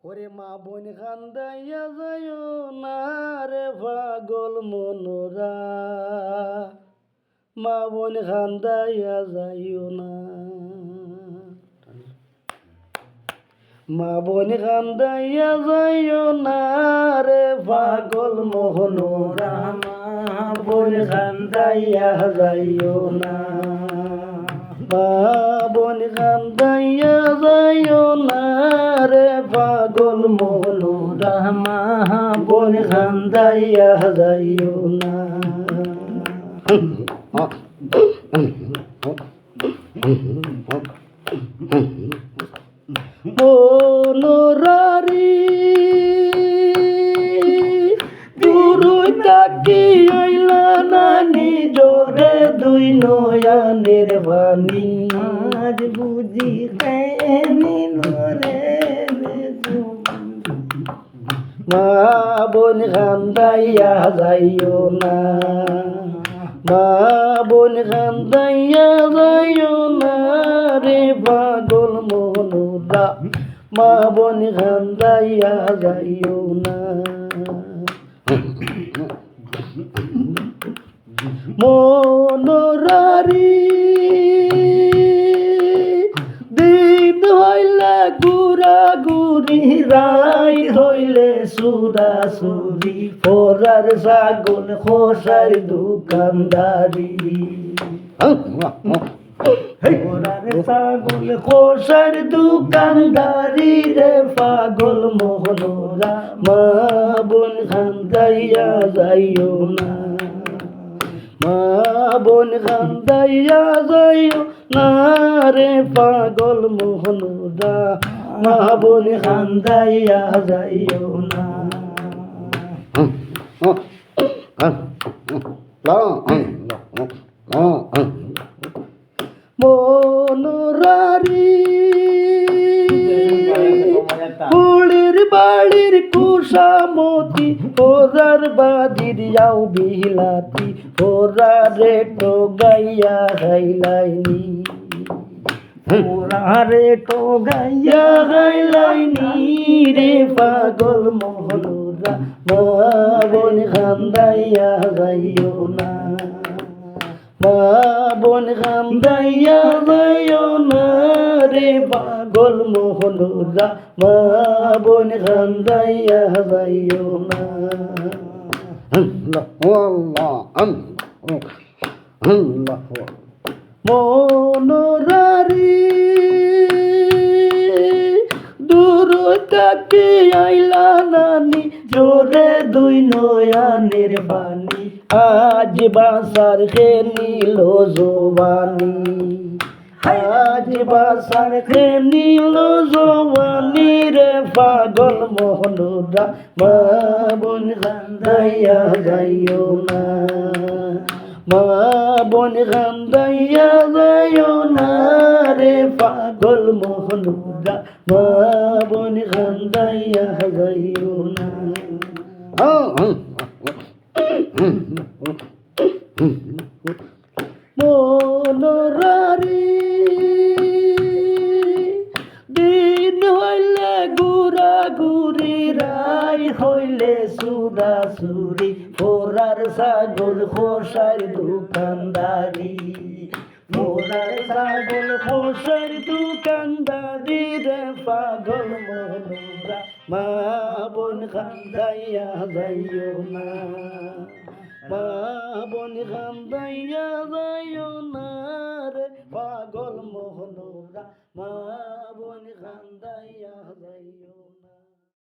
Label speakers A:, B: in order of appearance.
A: ওরে মা বোন কান্দাইয়া যাইও না রে পাগল মনোরা, মা বোন কান্দাইয়া যাইও না, মা বোন কান্দাইয়া যাইও না রে পাগল মনোরা, মা বোন কান্দাইয়া যাইও না, মা বোন কান্দাইয়া যাইও না রে পাগল মনোরা, মা বোন কান্দাইয়া যাইও না। মনোরারি দূরই তাকি আইলা নানি জোরে দুই নয়ানের বাণী, আজ বুঝি কেনি রে মা বোন কান্দাইয়া যাইও না, মা বোন কান্দাইয়া যাইও না রে পাগল মনোরা, মা বোন কান্দাইয়া যাইও না। মনোরারি দিন হইলে গুড়া গুড়ি, রাই হইলে সুরা সুরি, ফোরার ছাগল খোসার দোকানদারি, ফোরার ছাগল খোসার দোকানদারি রে পাগল মনোরা, মা বোন কান্দাইয়া যাইও না, মা বোন কান্দাইয়া যাইও না রে পাগল মনোরা, মা বোন কান্দাইয়া যাইও না। মনোরারি কুলির বাড়ির কুসামতি, ওরার বাদির যাও বিলাতি, ওরারে টোগাইয়া গাইলাইনি, ওরারে টোগাইয়া গাইলাইনি রে পাগল মনোরা, মা বোন কান্দাইয়া যাইও না, মা বোন কান্দাইয়া যাইও না রে পাগল মনোরা, মা বোন কান্দাইয়া যাইও না। মনোরারি দূর তাকে আইলা নানি জোরে দুই নয়ানের বাণী, আজ বাসার খে নীল জবানি, আজ বাসার খে নীল জবানি রে পাগল মনোরা, মা বোন কান্দাইয়া যাইও না, মা বোন কান্দাইয়া যাইও না রে পাগল মনোরা, মা বোন কান্দাইয়া যাইও না। মনোরারি দিন হইলে গুড়া গুড়ি, রাই হইলে সুরা সুরি, ফোরার ছাগল খোসার দোকানদারি, ফোরার ছাগল খোসার দোকানদারি রে পাগল মনোরা, মা বোন কান্দাইয়া যাইও না, মা বোন কান্দাইয়া যাইও না রে পাগল মনোরা, মা বোন কান্দাইয়া যাইও না।